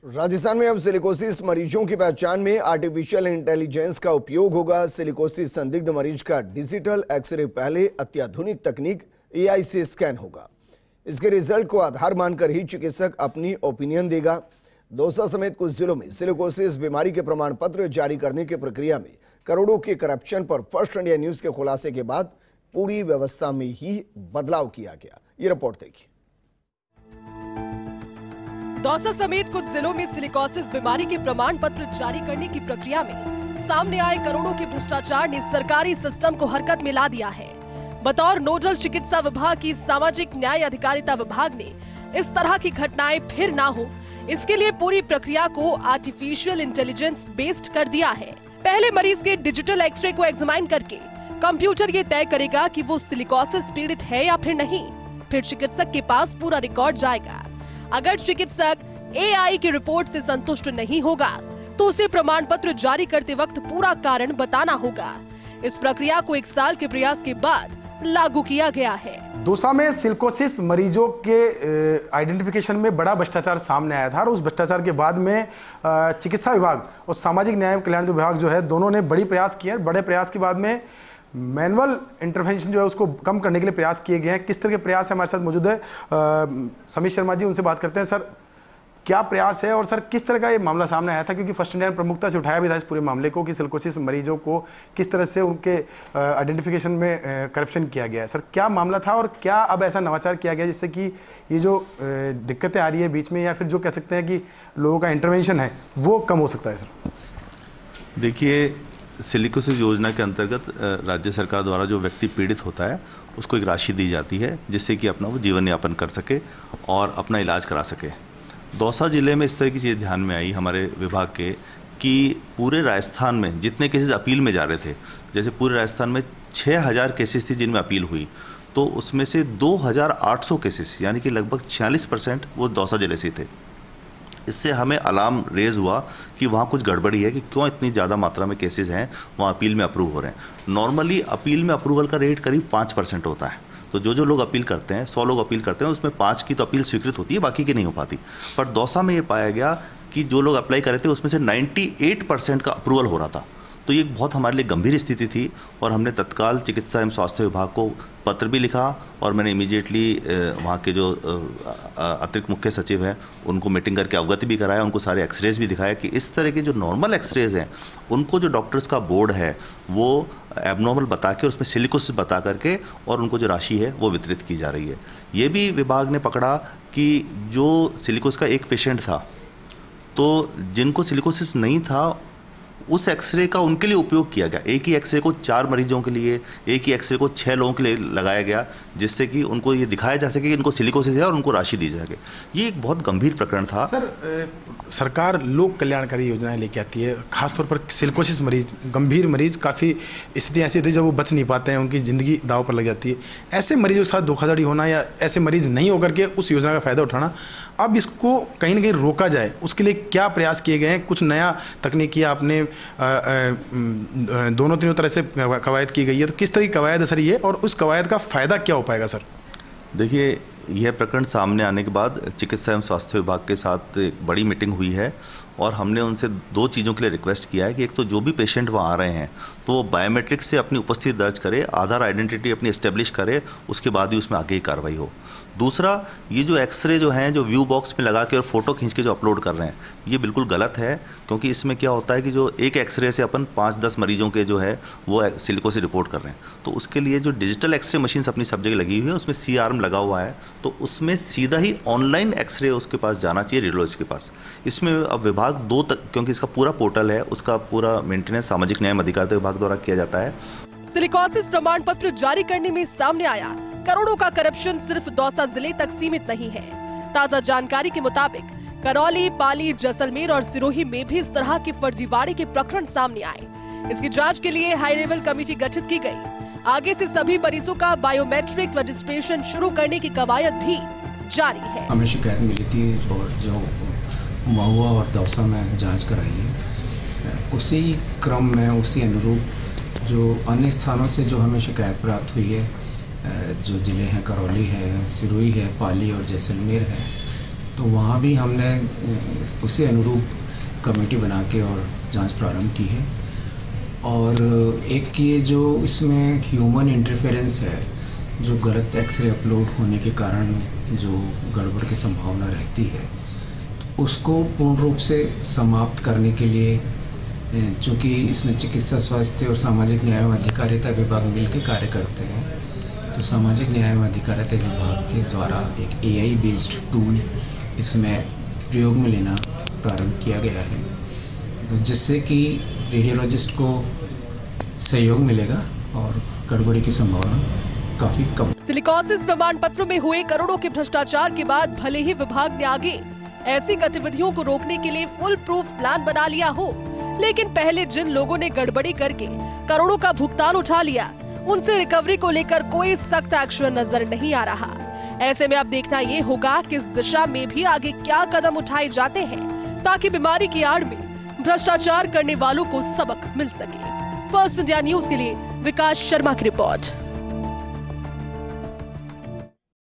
राजस्थान में अब सिलिकोसिस मरीजों की पहचान में आर्टिफिशियल इंटेलिजेंस का उपयोग होगा। सिलिकोसिस संदिग्ध मरीज का डिजिटल एक्सरे पहले अत्याधुनिक तकनीक एआई से स्कैन होगा। इसके रिजल्ट को आधार मानकर ही चिकित्सक अपनी ओपिनियन देगा। दौसा समेत कुछ जिलों में सिलिकोसिस बीमारी के प्रमाण पत्र जारी करने की प्रक्रिया में करोड़ों के करप्शन पर फर्स्ट इंडिया न्यूज के खुलासे के बाद पूरी व्यवस्था में ही बदलाव किया गया। ये रिपोर्ट देखिए। दौसा समेत कुछ जिलों में सिलिकोसिस बीमारी के प्रमाण पत्र जारी करने की प्रक्रिया में सामने आए करोड़ों के भ्रष्टाचार ने सरकारी सिस्टम को हरकत में ला दिया है। बतौर नोडल चिकित्सा विभाग की सामाजिक न्याय अधिकारिता विभाग ने इस तरह की घटनाएं फिर ना हो, इसके लिए पूरी प्रक्रिया को आर्टिफिशियल इंटेलिजेंस बेस्ड कर दिया है। पहले मरीज के डिजिटल एक्सरे को एग्जामाइन करके कंप्यूटर ये तय करेगा कि वो सिलिकोसिस पीड़ित है या फिर नहीं। फिर चिकित्सक के पास पूरा रिकॉर्ड जाएगा। अगर चिकित्सक एआई की रिपोर्ट से संतुष्ट नहीं होगा तो उसे प्रमाण पत्र जारी करते वक्त पूरा कारण बताना होगा। इस प्रक्रिया को 1 साल के प्रयास के बाद लागू किया गया है। दौसा में सिलिकोसिस मरीजों के आइडेंटिफिकेशन में बड़ा भ्रष्टाचार सामने आया था और उस भ्रष्टाचार के बाद में चिकित्सा विभाग और सामाजिक न्याय कल्याण विभाग जो है दोनों ने बड़ी प्रयास किए। बड़े प्रयास के बाद में मैनुअल इंटरवेंशन जो है उसको कम करने के लिए प्रयास किए गए हैं। किस तरह के प्रयास है हमारे साथ मौजूद है समीर शर्मा जी, उनसे बात करते हैं। सर, क्या प्रयास है और सर किस तरह का ये मामला सामने आया था, क्योंकि फर्स्ट इंडिया ने प्रमुखता से उठाया भी था इस पूरे मामले को कि सिलिकोसिस मरीजों को किस तरह से उनके आइडेंटिफिकेशन में करप्शन किया गया है। सर, क्या मामला था और क्या अब ऐसा नवाचार किया गया जिससे कि ये जो दिक्कतें आ रही है बीच में, या फिर जो कह सकते हैं कि लोगों का इंटरवेंशन है वो कम हो सकता है? सर देखिए, सिलिकोसिस योजना के अंतर्गत राज्य सरकार द्वारा जो व्यक्ति पीड़ित होता है उसको एक राशि दी जाती है जिससे कि अपना वो जीवन यापन कर सके और अपना इलाज करा सके। दौसा जिले में इस तरह की चीज़ ध्यान में आई हमारे विभाग के कि पूरे राजस्थान में जितने केसेस अपील में जा रहे थे, जैसे पूरे राजस्थान में 6000 केसेस थी जिनमें अपील हुई, तो उसमें से 2800 केसेस यानी कि लगभग 46% वो दौसा जिले से थे। इससे हमें अलार्म रेज हुआ कि वहाँ कुछ गड़बड़ी है कि क्यों इतनी ज़्यादा मात्रा में केसेस हैं वहाँ अपील में अप्रूव हो रहे हैं। नॉर्मली अपील में अप्रूवल का रेट करीब 5% होता है। तो जो लोग अपील करते हैं, 100 लोग अपील करते हैं, उसमें 5 की तो अपील स्वीकृत होती है, बाकी की नहीं हो पाती। पर दौसा में ये पाया गया कि जो लोग अप्लाई कर रहे थे उसमें से 98% का अप्रूवल हो रहा था। तो ये बहुत हमारे लिए गंभीर स्थिति थी और हमने तत्काल चिकित्सा एवं स्वास्थ्य विभाग को पत्र भी लिखा और मैंने इमीडिएटली वहाँ के जो अतिरिक्त मुख्य सचिव हैं उनको मीटिंग करके अवगत भी कराया, उनको सारे एक्सरेज भी दिखाया कि इस तरह के जो नॉर्मल एक्सरेज हैं उनको जो डॉक्टर्स का बोर्ड है वो एबनॉर्मल बता के उसमें सिलिकोसिस बता करके और उनको जो राशि है वो वितरित की जा रही है। ये भी विभाग ने पकड़ा कि जो सिलिकोसिस का एक पेशेंट था, तो जिनको सिलिकोसिस नहीं था उस एक्सरे का उनके लिए उपयोग किया गया। एक ही एक्सरे को 4 मरीजों के लिए, एक ही एक्सरे को 6 लोगों के लिए लगाया गया जिससे कि उनको ये दिखाया जा सके कि इनको सिलिकोसिस है और उनको राशि दी जाएगी। ये एक बहुत गंभीर प्रकरण था। सर, सरकार लोक कल्याणकारी योजनाएं लेके आती है, खासतौर पर सिलिकोसिस मरीज, गंभीर मरीज, काफ़ी स्थिति ऐसी होती है जब वो बच नहीं पाते हैं, उनकी ज़िंदगी दाव पर लग जाती है। ऐसे मरीजों के साथ धोखाधड़ी होना या ऐसे मरीज नहीं होकर के उस योजना का फ़ायदा उठाना, अब इसको कहीं ना कहीं रोका जाए, उसके लिए क्या प्रयास किए गए हैं? कुछ नया तकनीकी आपने दोनों तीनों तरह से कवायद की गई है, तो किस तरह की कवायद असर ये और उस कवायद का फ़ायदा क्या हो पाएगा? सर देखिए, यह प्रकरण सामने आने के बाद चिकित्सा एवं स्वास्थ्य विभाग के साथ एक बड़ी मीटिंग हुई है और हमने उनसे 2 चीज़ों के लिए रिक्वेस्ट किया है कि एक तो जो भी पेशेंट वहाँ आ रहे हैं तो वो बायोमेट्रिक से अपनी उपस्थिति दर्ज करे, आधार आइडेंटिटी अपनी एस्टेब्लिश करे, उसके बाद ही उसमें आगे की कार्रवाई हो। दूसरा, ये जो एक्सरे जो हैं जो व्यू बॉक्स में लगा के और फोटो खींच के जो अपलोड कर रहे हैं ये बिल्कुल गलत है, क्योंकि इसमें क्या होता है कि जो एक एक्सरे से अपन 5-10 मरीजों के जो है वो सिलिकोसिस रिपोर्ट कर रहे हैं। तो उसके लिए जो डिजिटल एक्सरे मशीन अपनी सब जगह लगी हुई है उसमें C-आर्म लगा हुआ है, तो उसमें सीधा ही ऑनलाइन एक्सरे उसके पास जाना चाहिए, रेडियोलॉजिस्ट के पास। इसमें अब विभाग 2 तक, क्योंकि इसका पूरा पोर्टल है, उसका पूरा मेंटेनेंस सामाजिक न्याय अधिकारिता विभाग द्वारा किया जाता है। सिलिकोसिस प्रमाण पत्र जारी करने में सामने आया करोड़ों का करप्शन सिर्फ दौसा जिले तक सीमित नहीं है। ताजा जानकारी के मुताबिक करौली, पाली, जैसलमेर और सिरोही में भी इस तरह के फर्जीवाड़े के प्रकरण सामने आए। इसकी जांच के लिए हाई लेवल कमेटी गठित की गई। आगे से सभी मरीजों का बायोमेट्रिक रजिस्ट्रेशन शुरू करने की कवायद भी जारी है। हमें शिकायत मिली थी और जो महुआ और दौसा में जांच कराई है, उसी क्रम में उसी अनुरूप जो अन्य स्थानों से जो हमें शिकायत प्राप्त हुई है, जो ज़िले हैं करौली है, सिरोही है, पाली और जैसलमेर है, तो वहाँ भी हमने उसी अनुरूप कमेटी बना के और जांच प्रारंभ की है। और एक ये जो इसमें ह्यूमन इंटरफेरेंस है, जो गलत एक्सरे अपलोड होने के कारण जो गड़बड़ की संभावना रहती है, उसको पूर्ण रूप से समाप्त करने के लिए, चूँकि इसमें चिकित्सा स्वास्थ्य और सामाजिक न्याय एवं अधिकारिता विभाग मिलकर कार्य करते हैं, तो सामाजिक न्याय एवं अधिकारिता विभाग के द्वारा एक AI बेस्ड टूल इसमें प्रयोग में लेना प्रारंभ किया गया है, तो जिससे कि रेडियोलॉजिस्ट को सहयोग मिलेगा और गड़बड़ी की संभावना काफी कम। सिलिकोसिस प्रमाण पत्रों में हुए करोड़ों के भ्रष्टाचार के बाद भले ही विभाग ने आगे ऐसी गतिविधियों को रोकने के लिए फुल प्रूफ प्लान बना लिया हो, लेकिन पहले जिन लोगों ने गड़बड़ी करके करोड़ों का भुगतान उठा लिया, उनसे रिकवरी को लेकर कोई सख्त एक्शन नजर नहीं आ रहा। ऐसे में अब देखना ये होगा कि इस दिशा में भी आगे क्या कदम उठाए जाते हैं, ताकि बीमारी की आड़ में भ्रष्टाचार करने वालों को सबक मिल सके। फर्स्ट इंडिया न्यूज के लिए विकास शर्मा की रिपोर्ट।